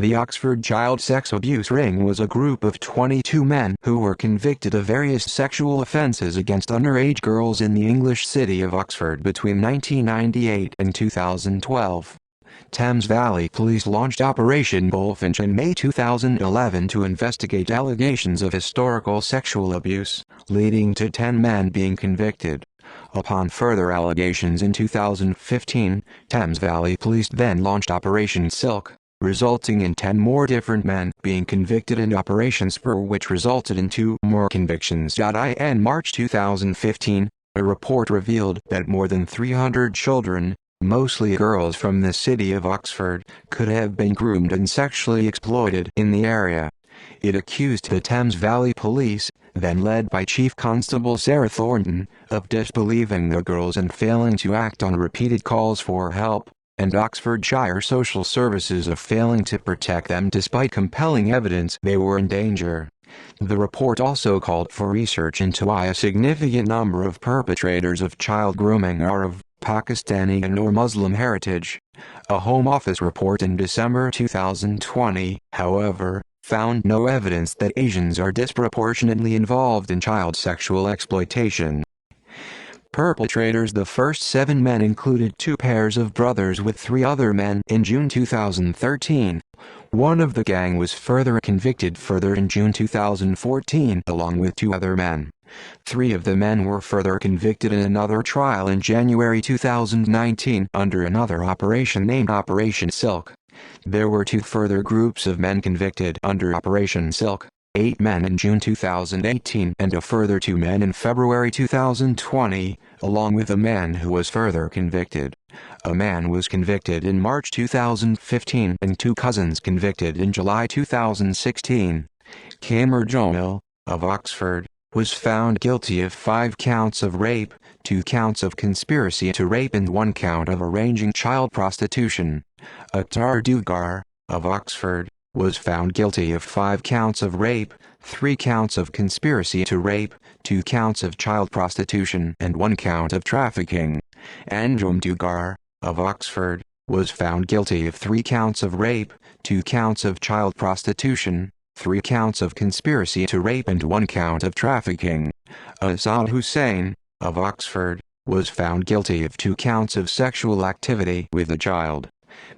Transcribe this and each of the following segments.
The Oxford child sex abuse ring was a group of 22 men who were convicted of various sexual offences against underage girls in the English city of Oxford between 1998 and 2012. Thames Valley Police launched Operation Bullfinch in May 2011 to investigate allegations of historical sexual abuse, leading to 10 men being convicted. Upon further allegations in 2015, Thames Valley Police then launched Operation Silk, resulting in 10 more different men being convicted, and Operation Spur, which resulted in 2 more convictions. In March 2015, a report revealed that more than 300 children, mostly girls from the city of Oxford, could have been groomed and sexually exploited in the area. It accused the Thames Valley Police, then led by Chief Constable Sarah Thornton, of disbelieving the girls and failing to act on repeated calls for help, and Oxfordshire Social Services of failing to protect them despite compelling evidence they were in danger. The report also called for research into why a significant number of perpetrators of child grooming are of Pakistani and/or Muslim heritage. A Home Office report in December 2020, however, found no evidence that Asians are disproportionately involved in child sexual exploitation. Perpetrators: the first 7 men included 2 pairs of brothers with 3 other men in June 2013. One of the gang was further convicted in June 2014 along with 2 other men. 3 of the men were further convicted in another trial in January 2019 under another operation named Operation Silk. There were 2 further groups of men convicted under Operation Silk, 8 men in June 2018 and a further 2 men in February 2020, along with a man who was further convicted. A man was convicted in March 2015 and 2 cousins convicted in July 2016. Kamer Jamil, of Oxford, was found guilty of 5 counts of rape, 2 counts of conspiracy to rape and 1 count of arranging child prostitution. Attar Dugar, of Oxford, was found guilty of 5 counts of rape, 3 counts of conspiracy to rape, 2 counts of child prostitution and 1 count of trafficking. Anjum Dugar, of Oxford, was found guilty of 3 counts of rape, 2 counts of child prostitution, 3 counts of conspiracy to rape and 1 count of trafficking. Asad Hussain, of Oxford, was found guilty of 2 counts of sexual activity with a child.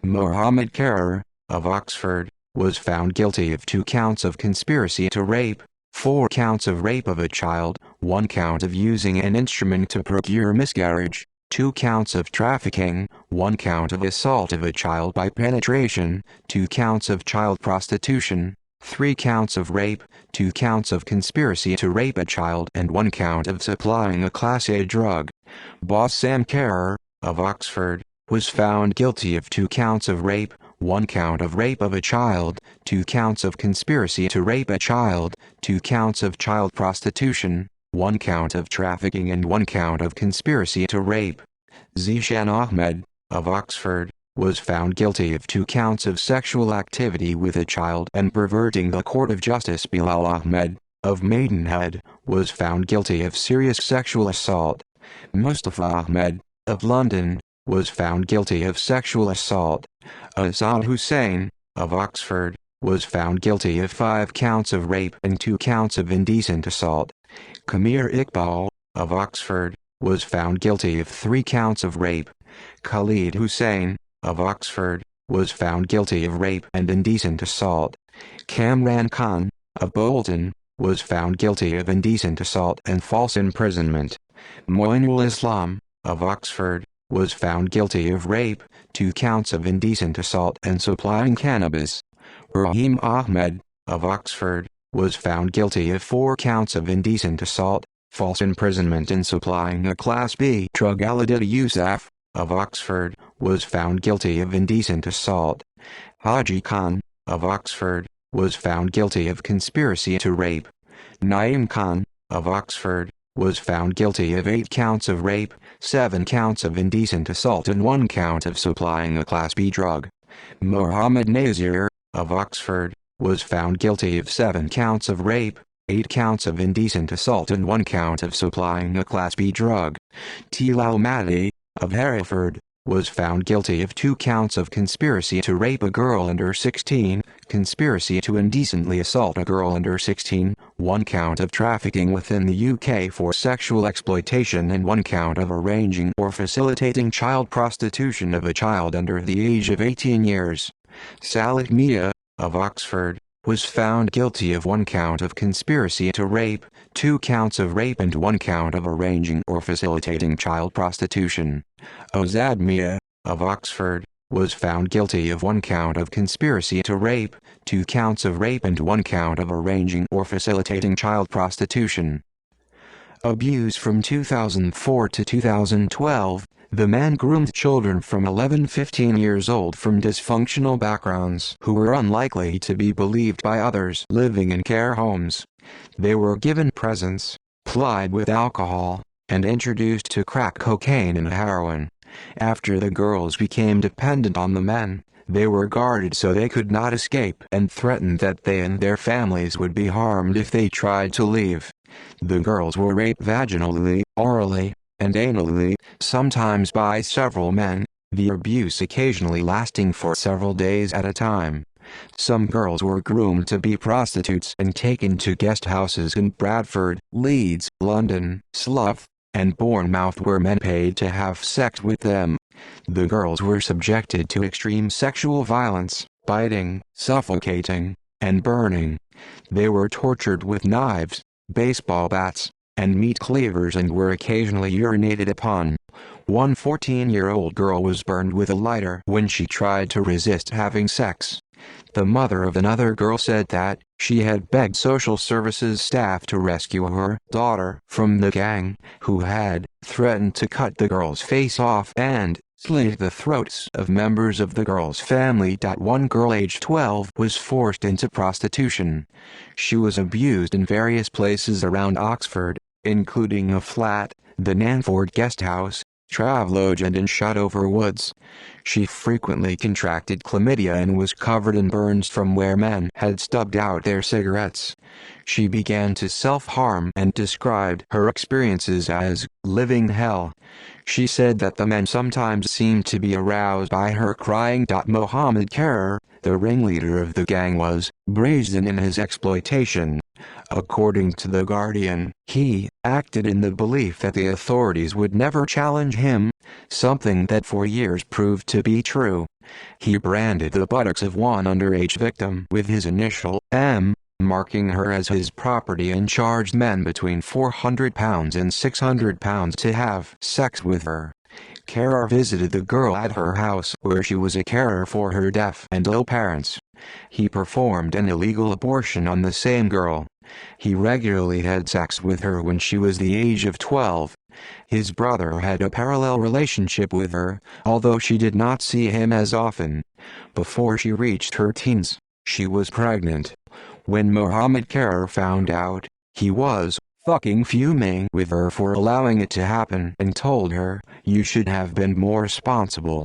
Mohammed Karar, of Oxford, was found guilty of 2 counts of conspiracy to rape, 4 counts of rape of a child, 1 count of using an instrument to procure miscarriage, 2 counts of trafficking, 1 count of assault of a child by penetration, 2 counts of child prostitution, 3 counts of rape, 2 counts of conspiracy to rape a child and 1 count of supplying a Class A drug. Bassam Karar, of Oxford, was found guilty of 2 counts of rape, 1 count of rape of a child, 2 counts of conspiracy to rape a child, 2 counts of child prostitution, 1 count of trafficking and 1 count of conspiracy to rape. Zishan Ahmed, of Oxford, was found guilty of 2 counts of sexual activity with a child and perverting the court of justice. Bilal Ahmed, of Maidenhead, was found guilty of serious sexual assault. Mustafa Ahmed, of London, was found guilty of sexual assault. Asad Hussain, of Oxford, was found guilty of 5 counts of rape and 2 counts of indecent assault. Kamir Iqbal, of Oxford, was found guilty of 3 counts of rape. Khalid Hussain, of Oxford, was found guilty of rape and indecent assault. Kamran Khan, of Bolton, was found guilty of indecent assault and false imprisonment. Moinul Islam, of Oxford, was found guilty of rape, 2 counts of indecent assault and supplying cannabis. Rahim Ahmed, of Oxford, was found guilty of 4 counts of indecent assault, false imprisonment and supplying a Class B drug. Alidita Yousaf, of Oxford, was found guilty of indecent assault. Haji Khan, of Oxford, was found guilty of conspiracy to rape. Naeem Khan, of Oxford, was found guilty of 8 counts of rape, 7 counts of indecent assault and 1 count of supplying a Class B drug. Mohammed Nazir, of Oxford, was found guilty of 7 counts of rape, 8 counts of indecent assault and 1 count of supplying a Class B drug. Tilal Mahdi, of Hereford, was found guilty of 2 counts of conspiracy to rape a girl under 16, conspiracy to indecently assault a girl under 16, 1 count of trafficking within the UK for sexual exploitation, and 1 count of arranging or facilitating child prostitution of a child under the age of 18 years. Salih Mia, of Oxford, was found guilty of 1 count of conspiracy to rape, 2 counts of rape, and 1 count of arranging or facilitating child prostitution. Ozad Mia, of Oxford, was found guilty of 1 count of conspiracy to rape, 2 counts of rape, and 1 count of arranging or facilitating child prostitution. Abuse. From 2004 to 2012, the man groomed children from 11-15 years old from dysfunctional backgrounds who were unlikely to be believed by others living in care homes. They were given presents, plied with alcohol, and introduced to crack cocaine and heroin. After the girls became dependent on the men, they were guarded so they could not escape and threatened that they and their families would be harmed if they tried to leave. The girls were raped vaginally, orally, and anally, sometimes by several men, the abuse occasionally lasting for several days at a time. Some girls were groomed to be prostitutes and taken to guest houses in Bradford, Leeds, London, Slough, and Bournemouth where men paid to have sex with them. The girls were subjected to extreme sexual violence, biting, suffocating, and burning. They were tortured with knives, baseball bats, and meat cleavers, and were occasionally urinated upon. One 14-year-old girl was burned with a lighter when she tried to resist having sex. The mother of another girl said that she had begged social services staff to rescue her daughter from the gang, who had threatened to cut the girl's face off and slit the throats of members of the girl's family. One girl aged 12 was forced into prostitution. She was abused in various places around Oxford, including a flat, the Nanford Guest House, Travelodge, and in Shotover Woods. She frequently contracted chlamydia and was covered in burns from where men had stubbed out their cigarettes. She began to self-harm and described her experiences as living hell. She said that the men sometimes seemed to be aroused by her crying. Mohammed Karer, the ringleader of the gang, was brazen in his exploitation. According to The Guardian, he acted in the belief that the authorities would never challenge him, something that for years proved to be true. He branded the buttocks of one underage victim with his initial M, marking her as his property, and charged men between £400 and £600 to have sex with her. Karer visited the girl at her house where she was a carer for her deaf and ill parents. He performed an illegal abortion on the same girl. He regularly had sex with her when she was the age of 12. His brother had a parallel relationship with her, although she did not see him as often. Before she reached her teens, she was pregnant. When Mohammed Karer found out, he was fucking fuming with her for allowing it to happen and told her, "You should have been more responsible."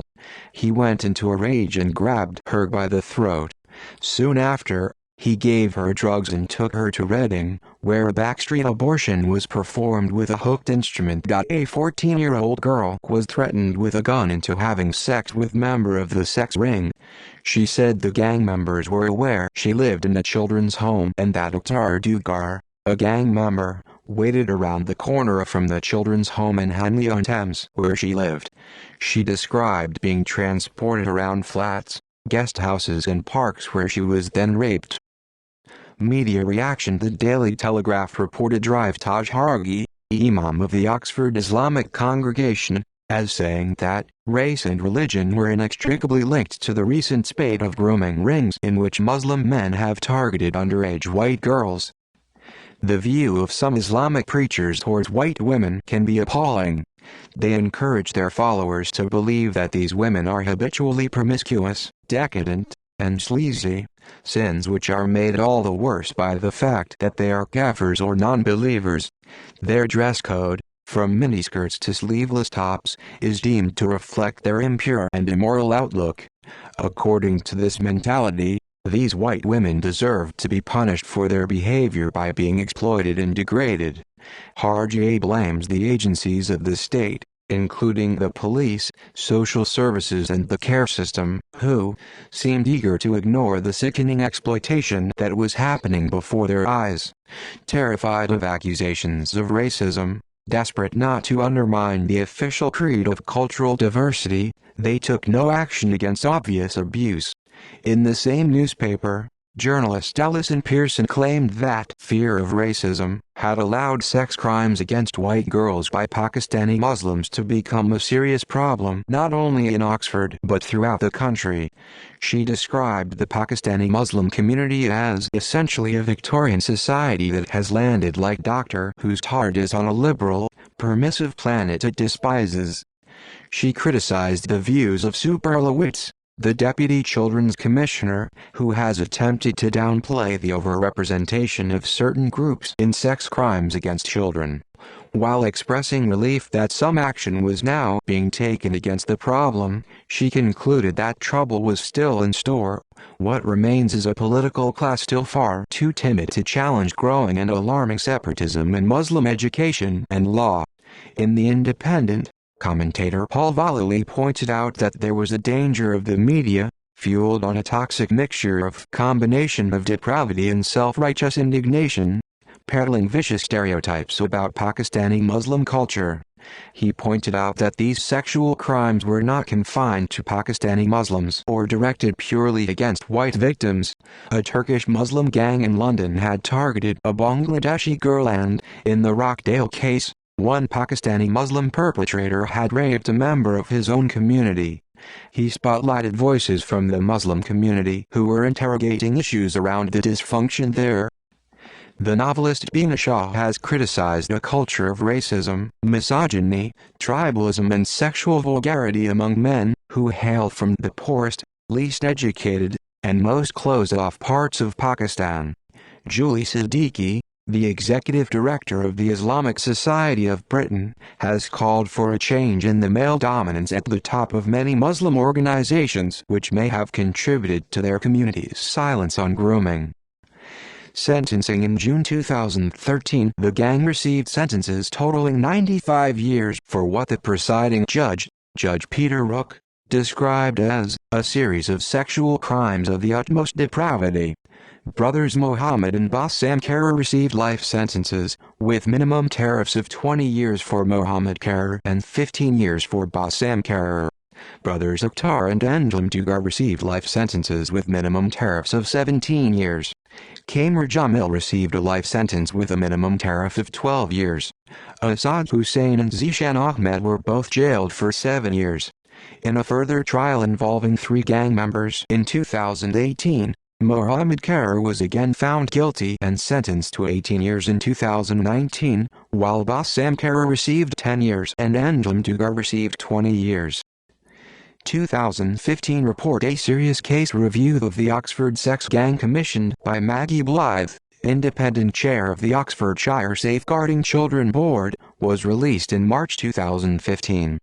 He went into a rage and grabbed her by the throat. Soon after, he gave her drugs and took her to Reading, where a backstreet abortion was performed with a hooked instrument. A 14-year-old girl was threatened with a gun into having sex with a member of the sex ring. She said the gang members were aware she lived in a children's home and that Akhtar Dugar, a gang member, waited around the corner from the children's home in Hanley-on-Thames where she lived. She described being transported around flats, guest houses, and parks where she was then raped. Media reaction. The Daily Telegraph reported Drive Taj Hargi, Imam of the Oxford Islamic congregation, as saying that race and religion were inextricably linked to the recent spate of grooming rings in which Muslim men have targeted underage white girls. The view of some Islamic preachers towards white women can be appalling. They encourage their followers to believe that these women are habitually promiscuous, decadent, and sleazy, sins which are made all the worse by the fact that they are kafirs or non-believers. Their dress code, from miniskirts to sleeveless tops, is deemed to reflect their impure and immoral outlook. According to this mentality, these white women deserve to be punished for their behavior by being exploited and degraded. Hargi blames the agencies of the state, including the police, social services and the care system, who seemed eager to ignore the sickening exploitation that was happening before their eyes. Terrified of accusations of racism, desperate not to undermine the official creed of cultural diversity, they took no action against obvious abuse. In the same newspaper, journalist Alison Pearson claimed that fear of racism had allowed sex crimes against white girls by Pakistani Muslims to become a serious problem not only in Oxford but throughout the country. She described the Pakistani Muslim community as essentially a Victorian society that has landed like Doctor Who's TARDIS is on a liberal, permissive planet it despises. She criticized the views of Super Lewis, the Deputy Children's Commissioner, who has attempted to downplay the overrepresentation of certain groups in sex crimes against children. While expressing relief that some action was now being taken against the problem, she concluded that trouble was still in store. What remains is a political class still far too timid to challenge growing and alarming separatism in Muslim education and law. In The Independent, commentator Paul Vallely pointed out that there was a danger of the media, fueled on a toxic mixture of combination of depravity and self-righteous indignation, peddling vicious stereotypes about Pakistani Muslim culture. He pointed out that these sexual crimes were not confined to Pakistani Muslims or directed purely against white victims. A Turkish Muslim gang in London had targeted a Bangladeshi girl and, in the Rockdale case, one Pakistani Muslim perpetrator had raped a member of his own community. He spotlighted voices from the Muslim community who were interrogating issues around the dysfunction there. The novelist Bina Shah has criticized a culture of racism, misogyny, tribalism and sexual vulgarity among men who hail from the poorest, least educated, and most closed-off parts of Pakistan. Julie Siddiqui, the executive director of the Islamic Society of Britain, has called for a change in the male dominance at the top of many Muslim organizations which may have contributed to their community's silence on grooming. Sentencing in June 2013, the gang received sentences totaling 95 years for what the presiding judge, Judge Peter Rook, described as a series of sexual crimes of the utmost depravity. Brothers Mohammed and Bassam Kara received life sentences, with minimum tariffs of 20 years for Mohammed Kara and 15 years for Bassam Kara. Brothers Akhtar and Anjum Dugar received life sentences with minimum tariffs of 17 years. Kamar Jamil received a life sentence with a minimum tariff of 12 years. Asad Hussain and Zishan Ahmed were both jailed for 7 years. In a further trial involving 3 gang members in 2018, Mohammed Kara was again found guilty and sentenced to 18 years in 2019, while Bassam Kara received 10 years and Anjum Dugar received 20 years. 2015 report. A serious case review of the Oxford sex gang commissioned by Maggie Blythe, independent chair of the Oxfordshire Safeguarding Children Board, was released in March 2015.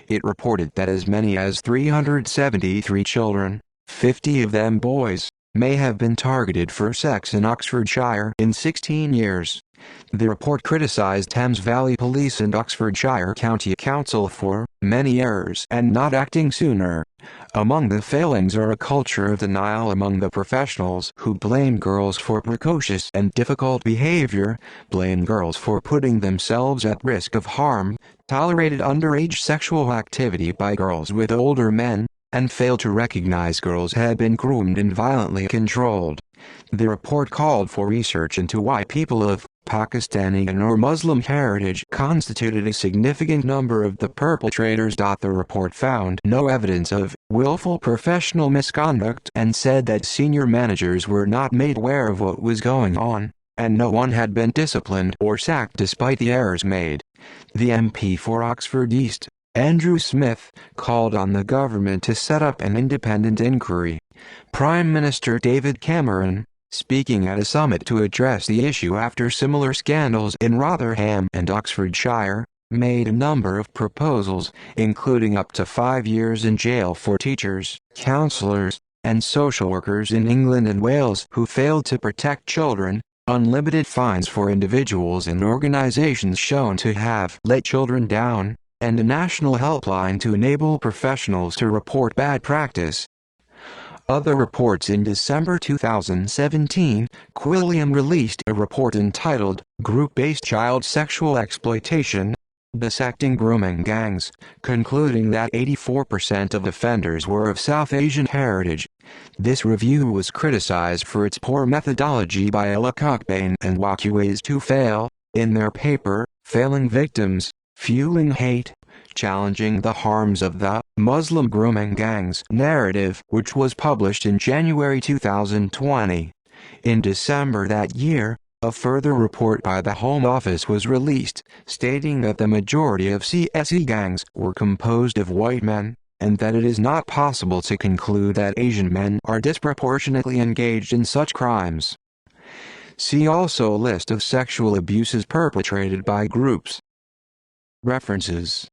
It reported that as many as 373 children, 50 of them boys, may have been targeted for sex in Oxfordshire in 16 years. The report criticized Thames Valley Police and Oxfordshire County Council for many errors and not acting sooner. Among the failings are a culture of denial among the professionals who blame girls for precocious and difficult behavior, blame girls for putting themselves at risk of harm, tolerated underage sexual activity by girls with older men, and failed to recognize girls had been groomed and violently controlled. The report called for research into why people of Pakistani and/or Muslim heritage constituted a significant number of the perpetrators. The report found no evidence of willful professional misconduct and said that senior managers were not made aware of what was going on, and no one had been disciplined or sacked despite the errors made. The MP for Oxford East, Andrew Smith, called on the government to set up an independent inquiry. Prime Minister David Cameron, speaking at a summit to address the issue after similar scandals in Rotherham and Oxfordshire, made a number of proposals, including up to 5 years in jail for teachers, counsellors, and social workers in England and Wales who failed to protect children, unlimited fines for individuals and organisations shown to have let children down, and a national helpline to enable professionals to report bad practice. Other reports. In December 2017, Quilliam released a report entitled, Group-Based Child Sexual Exploitation, Dissecting Grooming Gangs, concluding that 84% of offenders were of South Asian heritage. This review was criticized for its poor methodology by Ella Cockbain and Wakuways to Fail, in their paper, Failing Victims, Fueling Hate, Challenging the Harms of the Muslim Grooming Gangs narrative, which was published in January 2020. In December that year, a further report by the Home Office was released, stating that the majority of CSE gangs were composed of white men, and that it is not possible to conclude that Asian men are disproportionately engaged in such crimes. See also a list of sexual abuses perpetrated by groups. References